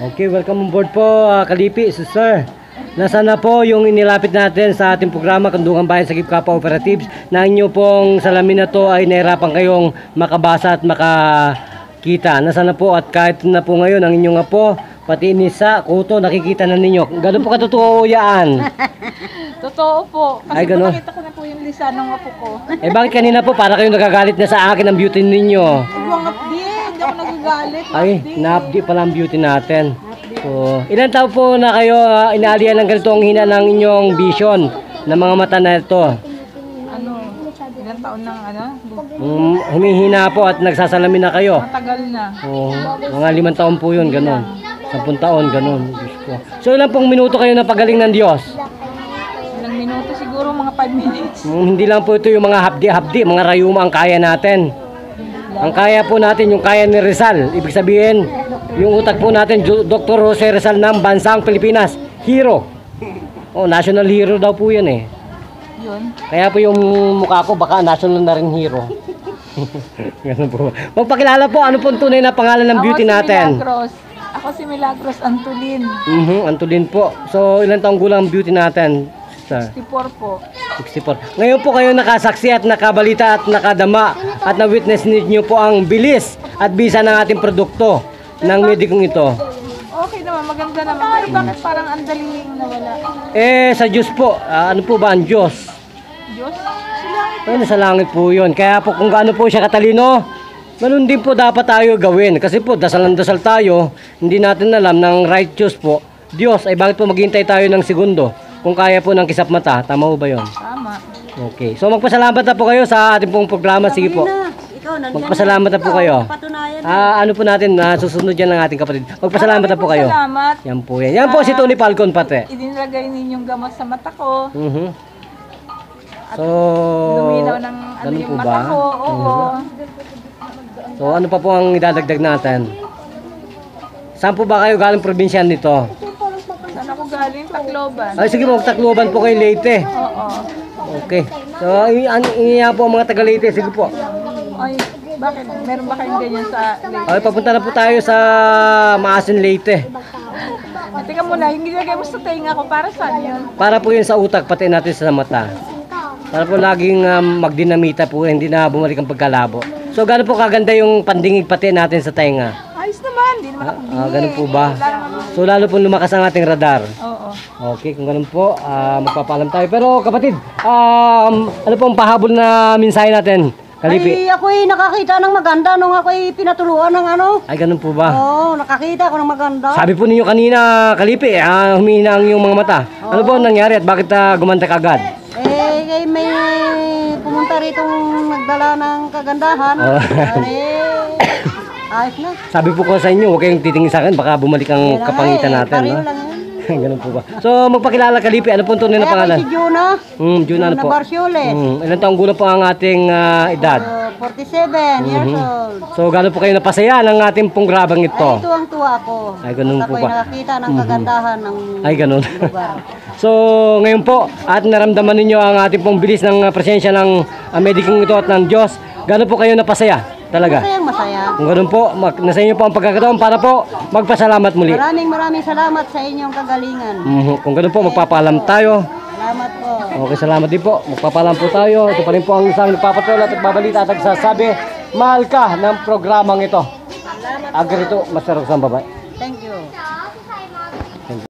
Okay, welcome on board po, Kalipi, sir. Nasaan na po yung inilapit natin sa ating programa, Kandungan Bayan Sagip Kapwa Operatives, na inyo pong salamin na to ay nahirapan kayong makabasa at makakita. Nasaan na po at kahit na po ngayon ang inyong apo, pati inisa, kuto, nakikita na ninyo. Gano'n po katotoo yan? Totoo po. Kasi Ay, ganun. nakita ko na po yung lisan ng apo ko. Eh bakit kanina po para kayong nagagalit na sa akin ang beauty ninyo? Ibang updi, hindi ako nagagalit. Ay, na-updi pala ang beauty natin. So, ilan taon po na kayo inaalian ng ganito ang hina ng inyong vision ng mga mata na ito? Ano, ilang taon nang Humihina po at nagsasalamin na kayo. matagal na. Oh, mga 5 taon po yun, ganun. 10 taon, ganun. Diyos ko. So, ilan pong minuto kayo na pagaling ng Diyos? Ilang minuto siguro, mga 5 minutes. Hindi lang po ito yung mga hapdi-hapdi, mga rayuma ang kaya natin. Ang kaya po natin, yung kaya ni Rizal. Ibig sabihin, yung utak po natin, Dr. Jose Rizal ng Bansang Pilipinas. Hero. Oh, national hero daw po yan eh. Yun. Kaya po yung mukha ko, baka national na rin hero. Ganun po. Magpakilala po, ano po ang tunay na pangalan ng beauty natin? Ako si Milagros Antolin. Antolin po. So, ilang taong gulang ang beauty natin? 64 po. 64. Ngayon po kayo nakasaksi at nakabalita at nakadama at na-witness ninyo po ang bilis at bisa ng ating produkto ng medikong ito. Okay naman, maganda naman. Pero bakit parang ang daling nawala? Eh, sa Diyos po. Ano po ba ang Diyos? Diyos? Ay, nasa langit po yun. Kaya po kung gaano po siya katalino, ganun din po dapat tayo gawin. Kasi po, dasal ng dasal tayo, hindi natin alam ng righteous po. Diyos, ay bakit po maghintay tayo ng segundo? Kung kaya po ng kisap mata, tama po ba yun? Tama. Okay. So magpasalamat na po kayo sa ating pong programa. Sige po. Magpasalamat na po kayo. Ano po natin, susunod yan ng ating kapatid. Magpasalamat na po kayo. Salamat. Yan po yan. Yan po si Tony Falcon pati. Idinilagay ninyong gamot sa mata ko. So, Luminaw ng ganun yung po mata ba? ko. Oo. So ano pa po ang idadagdag natin? Saan po ba kayo galing probinsya nito? Saan ako galing? Tacloban. Ay sige, magtakloban po kayo Leyte. Oo. Okay. So, iiya po ang mga taga Leyte. Sige po. Ay, bakit? Meron ba kayong ganyan sa Leyte? Ay, papunta na po tayo sa Maasin Leyte. Teka muna, hindi lagay mo sa tainga ko. Para saan yun? Para po yun sa utak, pati natin sa mata. Para po laging magdinamita po, hindi na bumalik ang pagkalabo. So, gano'n po kaganda yung pandingig pati natin sa tainga? Ayos naman, hindi naman ako Ganun po ba? So, lalo po lumakas ang ating radar. Oo. Okay, kung ganun po, magpapaalam tayo. Pero kapatid, ano po ang pahabol na mensahe natin? Kalipi. Ay, ako'y nakakita ng maganda nung ako'y pinatuluan ng ano. Ay, ganun po ba? Oo, nakakita ako ng maganda. Sabi po ninyo kanina, Kalipi, humihina ang iyong mga mata. Ano po ang nangyari at bakit gumanda ka agad? May pumunta ritong nagdala ng kagandahan. Ayos na. Sabi po ko sa inyo, huwag kayong titingin sa akin, baka bumalik ang kapangitan natin. Pareho No? lang yan. Ganun po ba? So, magpakilala Kalipi, ano po ang tunay na pangalan? Si Juna. Juna ano Na po? Barcioles. Ilan taong gulang po ang ating edad? 47 years old. So, gano'n po kayo napasaya ng ating pong grabang ito? Ay, tuwang-tuwa ko. Ay, ganun At po ako'y ba? nakakita ng kagandahan ng Ay, ganun. lugar. So, ngayon po, at naramdaman ninyo ang ating pong bilis ng presensya ng medikong ito at ng Diyos. Gano'n po kayo napasaya? Talaga? Masayang masaya. Kung gano'n po, nasa inyo po ang pagkakataon para po magpasalamat muli. Maraming salamat sa inyong kagalingan. Kung gano'n po, magpapaalam tayo. Salamat po. Okay, salamat din po. Magpapaalam po tayo. Ito pa rin po ang isang nagpapatuloy at nagbabalita at nagsasabi, mahal ka ng programang ito. Agrito, masarap sa babae. Thank you.